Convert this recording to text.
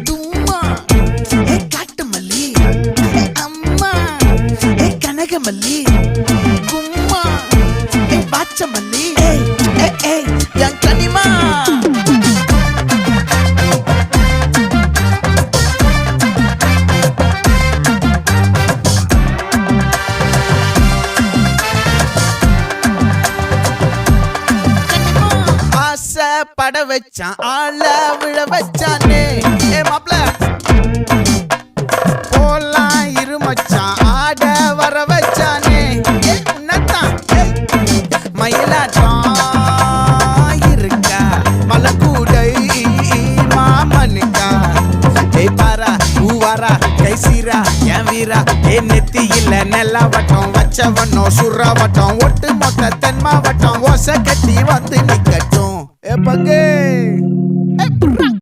தும்மா காட்டு மல்லி அம்மா கனகமல்லி கும்மா பாச்ச மல்லி என் கனிமா பட வச்சான் ஆள விழ வச்சானே மாப்ள போலாம் இருமச்சான் ஆட வர வச்சானே உன்னதான் மயிலாட்டம் இருக்கா மலக்கூடை மாமனுக்கா பாரா பூவாரா கைசீரா என் வீரா நெத்தி இல்ல நெல்லா வட்டம் வச்ச வண்ணம் சுறா வட்டம் ஒட்டு மொத்த தென் மாவட்டம் ஓசை கட்டி வந்து நிக்கட்டும் பங்கே